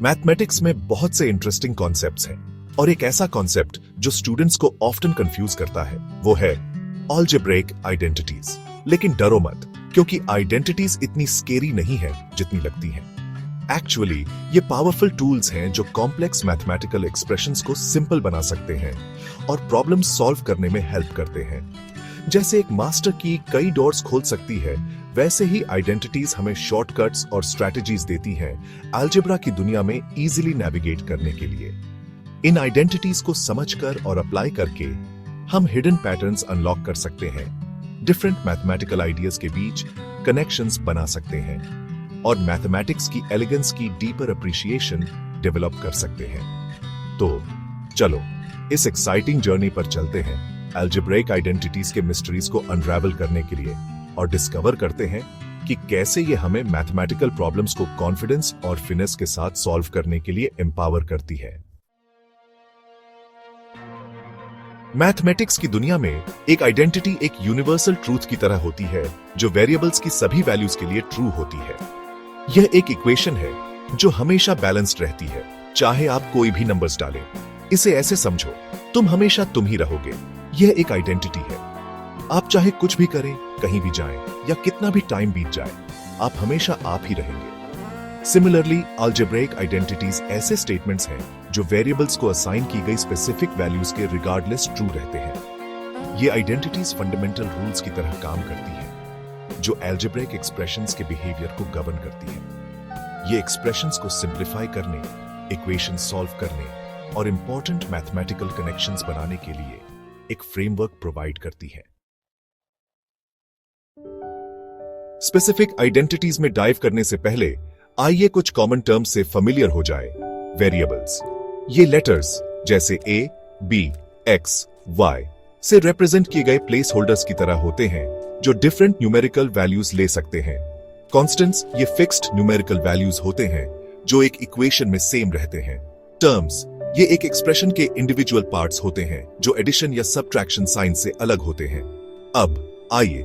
Mathematics में बहुत से इंटरेस्टिंग कॉन्सेप्ट्स हैं और एक ऐसा कॉन्सेप्ट जो स्टूडेंट्स को ऑफ्टन कंफ्यूज करता है वो है अलजेब्रिक आइडेंटिटीज। लेकिन डरो मत, क्योंकि आइडेंटिटीज इतनी स्केरी नहीं है जितनी लगती हैं। एक्चुअली ये पावरफुल टूल्स हैं जो कॉम्प्लेक्स मैथमेटिकल एक्सप्रेशंस को सिंपल बना सकते हैं और प्रॉब्लम सॉल्व करने में हेल्प करते हैं। जैसे एक मास्टर की कई डोर्स खोल सकती है, वैसे ही आइडेंटिटीज हमें शॉर्टकट्स और स्ट्रैटेजीज देती हैं अलजेब्रा की दुनिया में इजीली नेविगेट करने के लिए। इन आइडेंटिटीज को समझकर और अप्लाई करके हम हिडन पैटर्न्स अनलॉक कर सकते हैं, डिफरेंट मैथमेटिकल आइडियाज के बीच कनेक्शंस बना सकते हैं और मैथमेटिक्स की एलिगेंस की डीपर अप्रिशिएशन डेवलप कर सकते हैं। तो चलो इस एक्साइटिंग जर्नी पर चलते हैं अलजेब्रिक आइडेंटिटीज के मिस्ट्रीज को अनरावल करने के लिए और डिस्कवर करते हैं कि कैसे ये हमें मैथमेटिकल प्रॉब्लम्स को कॉन्फिडेंस और फिनेस के साथ सॉल्व करने के लिए एम्पावर करती है। मैथमेटिक्स की दुनिया में एक आइडेंटिटी एक यूनिवर्सल ट्रूथ की तरह होती है जो वेरिएबल्स की सभी वैल्यूज के लिए ट्रू होती है। यह एक इक्वेशन है जो हमेशा बैलेंस्ड रहती है, चाहे आप कोई भी नंबर्स डालें। इसे ऐसे समझो, तुम हमेशा तुम ही रहोगे। यह एक आइडेंटिटी है। आप चाहे कुछ भी करें, कहीं भी जाएं या कितना भी टाइम बीत जाए, आप हमेशा आप ही रहेंगे। सिमिलरली अलजेब्रिक आइडेंटिटीज ऐसे स्टेटमेंट्स हैं जो वेरिएबल्स को असाइन की गई स्पेसिफिक वैल्यूज के रिगार्डलेस ट्रू रहते हैं। ये आइडेंटिटीज फंडामेंटल रूल्स की तरह काम करती हैं जो अलजेब्रिक एक्सप्रेशंस के बिहेवियर को गवर्न करती हैं। ये एक्सप्रेशंस को सिंप्लीफाई करने, इक्वेशन सॉल्व करने और इंपॉर्टेंट मैथमेटिकल कनेक्शंस बनाने के लिए एक फ्रेमवर्क प्रोवाइड करती है। स्पेसिफिक आइडेंटिटीज में डाइव करने से पहले आइए कुछ कॉमन टर्म्स से फेमिलियर हो जाए। वेरिएबल्स, ये लेटर्स जैसे ए, बी, एक्स, वाई से रिप्रेजेंट किए गए प्लेस होल्डर्स की तरह होते हैं जो डिफरेंट न्यूमेरिकल वैल्यूज ले सकते हैं। कॉन्स्टेंट्स ये फिक्स्ड न्यूमेरिकल वैल्यूज होते हैं जो एक इक्वेशन में सेम रहते हैं। टर्म्स ये एक एक्सप्रेशन के इंडिविजुअल पार्ट्स होते हैं जो एडिशन या सब्ट्रैक्शन साइन से अलग होते हैं। अब आइए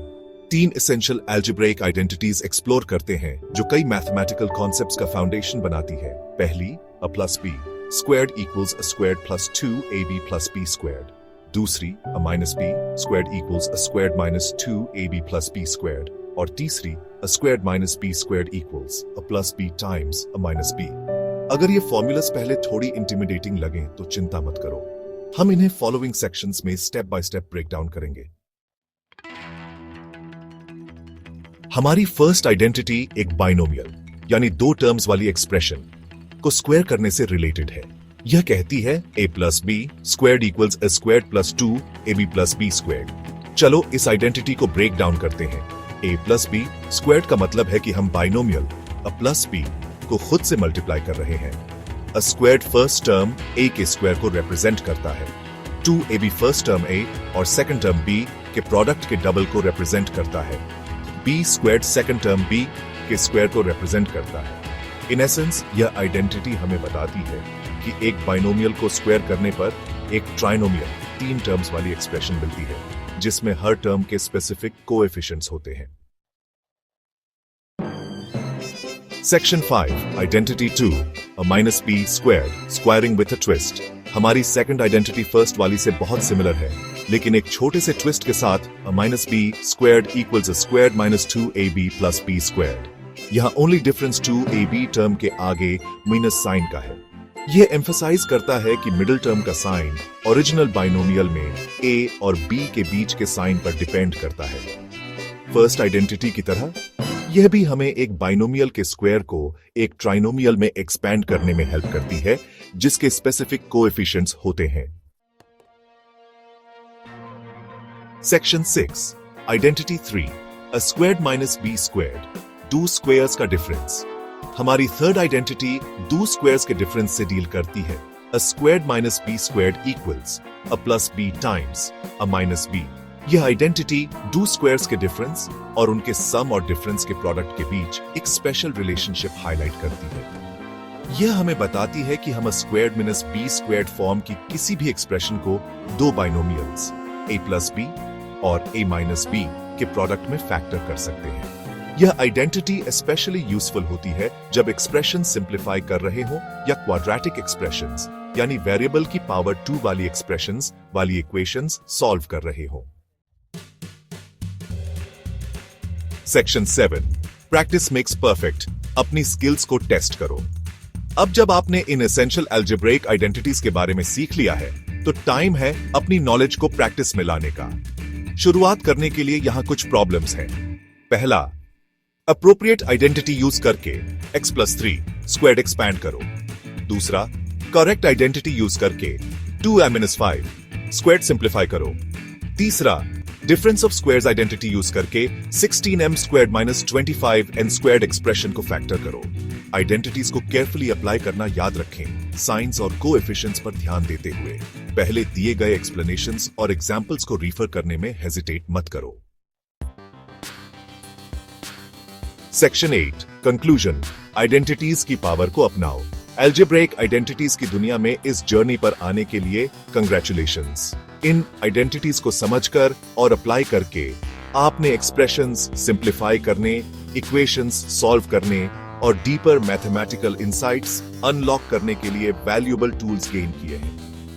3 एसेंशियल अलजेब्रिक आइडेंटिटीज एक्सप्लोर करते हैं जो कई मैथमेटिकल कॉन्सेप्ट्स का फाउंडेशन बनाती है। पहली, a plus b squared equals a squared plus 2ab plus b squared. दूसरी, a minus b squared equals a squared minus 2ab plus b squared. और तीसरी, a squared minus b squared equals a plus b times a minus b. अगर ये formulas पहले थोड़ी intimidating लगें तो चिंता मत करो, हम इन्हें फॉलोइंग सेक्शंस में step by step break down करेंगे। हमारी फर्स्ट आइडेंटिटी एक बाइनोमियल यानी 2 टर्म्स वाली एक्सप्रेशन को स्क्वायर करने से रिलेटेड है। यह कहती है a plus B squared equals a squared plus 2ab plus b squared. चलो इस आइडेंटिटी को ब्रेक डाउन करते हैं। a प्लस बी स्क्वायर्ड का मतलब है कि हम बाइनोमियल a प्लस b को खुद से मल्टीप्लाई कर रहे हैं। a squared first term a के स्क्वायर को रिप्रेजेंट करता है। 2ab फर्स्ट टर्म a और सेकंड टर्म b के प्रोडक्ट के डबल को रिप्रेजेंट करता है। b squared second term b के स्क्वायर को रिप्रेजेंट करता है। इन एसेंस यह आइडेंटिटी हमें बताती है कि एक बाइनोमियल को स्क्वायर करने पर एक ट्राइनोमियल 3 टर्म्स वाली एक्सप्रेशन मिलती है जिसमें हर टर्म के स्पेसिफिक कोएफिशिएंट्स होते हैं। Section 5 identity 2 a minus b squared squaring with a twist। हमारी सेकंड आइडेंटिटी फर्स्ट वाली से बहुत सिमिलर है, लेकिन एक छोटे से ट्विस्ट के साथ a minus b squared equals a squared minus 2ab plus b squared। यहाँ ओनली डिफरेंस 2ab टर्म के आगे माइनस साइन का है। यह एम्फसाइज करता है कि मिडिल टर्म का साइन ओरिजिनल बाइनोमियल में a और b के बीच के साइन पर डिपेंड करता है। फर्स्ट आइडेंटिटी की तरह यह भी हमें एक बाइनोमियल के स्क्वायर को एक ट्राइनोमियल में एक्सपैंड करने में हेल्प करती है जिसके स्पेसिफिक कोएफिशिएंट्स होते हैं। Section 6 identity 3 a squared minus b squared 2 squares का डिफरेंस। हमारी थर्ड आइडेंटिटी 2 स्क्वायर्स के डिफरेंस से डील करती है। a squared minus b squared equals a plus b times a minus b। यह आइडेंटिटी 2 स्क्वायर्स के डिफरेंस और उनके सम और डिफरेंस के प्रोडक्ट के बीच एक स्पेशल रिलेशनशिप हाईलाइट करती है। यह हमें बताती है कि हम a squared minus b squared form की किसी भी एक्सप्रेशन को 2 बाइनोमियल्स a plus b और a minus b के प्रोडक्ट में फैक्टर कर सकते हैं। यह आइडेंटिटी स्पेशली यूजफुल होती है जब एक्सप्रेशन सिंप्लीफाई कर रहे हो या क्वाड्रेटिक एक्सप्रेशंस यानी वेरिएबल की पावर 2 वाली एक्सप्रेशंस वाली इक्वेशंस सॉल्व कर रहे हो। Section 7 practice makes perfect. अपनी स्किल्स को टेस्ट करो। अब जब आपने इन एसेंशियल अलजेब्रिक आइडेंटिटीज के बारे में सीख लिया है तो टाइम है अपनी नॉलेज को प्रैक्टिस में लाने का। शुरुआत करने के लिए यहां कुछ प्रॉब्लम्स हैं। पहला, अप्रोप्रिएट आइडेंटिटी यूज करके x+3 स्क्वायर्ड एक्सपैंड करो। दूसरा, करेक्ट आइडेंटिटी यूज करके 2m-5 स्क्वायर्ड सिंप्लीफाई करो। तीसरा, difference of squares identity use करके 16m² - 25n स्क्वायर्ड एक्सप्रेशन को फैक्टर करो। आइडेंटिटीज को केयरफुली अप्लाई करना याद रखें, साइंस और कोएफिशिएंट्स पर ध्यान देते हुए। पहले दिए गए एक्सप्लेनेशंस और एग्जांपल्स को रिफर करने में हेजिटेट मत करो। Section 8 conclusion. आइडेंटिटीज की पावर को अपनाओ। अलजेब्रिक आइडेंटिटीज की दुनिया में इस जर्नी पर आने के लिए कंग्रेचुलेशंस। इन आइडेंटिटीज को समझकर और अप्लाई करके आपने एक्सप्रेशंस सिंप्लीफाई करने, इक्वेशंस सॉल्व करने और डीपर मैथमेटिकल इंसाइट्स अनलॉक करने के लिए वैल्यूएबल टूल्स गेन किए हैं।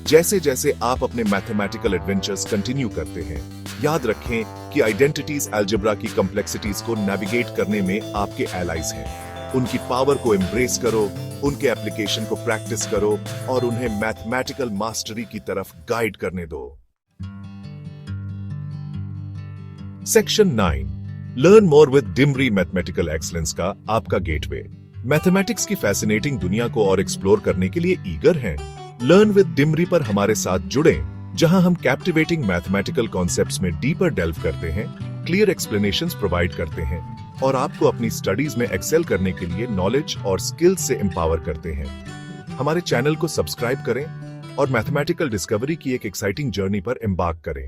जैसे जैसे आप अपने मैथमेटिकल एडवेंचर्स कंटिन्यू करते हैं, याद रखें कि आइडेंटिटीज अलजेब्रा की कॉम्प्लेक्सिटीज को नेविगेट करने में आपके एलाइज हैं। उनकी पावर को एम्ब्रेस करो, उनके एप्लीकेशन को प्रैक्टिस करो और उन्हें मैथमेटिकल मास्टरी की तरफ गाइड करने दो। Section 9 learn more with Dimri mathematical excellence का आपका गेटवे। मैथमेटिक्स की फैसिनेटिंग दुनिया को और एक्सप्लोर करने के लिए ईगर हैं? लर्न विद डिमरी पर हमारे साथ जुड़ें, जहां हम कैप्टिवेटिंग मैथमेटिकल कॉन्सेप्ट्स में डीपर डेल्व करते हैं, क्लियर एक्सप्लेनेशंस प्रोवाइड करते हैं और आपको अपनी स्टडीज में एक्सेल करने के लिए नॉलेज और स्किल्स से एम्पावर करते हैं। हमारे चैनल को सब्सक्राइब करें और मैथमेटिकल डिस्कवरी की एक एक्साइटिंग जर्नी पर एम्बार्क करें।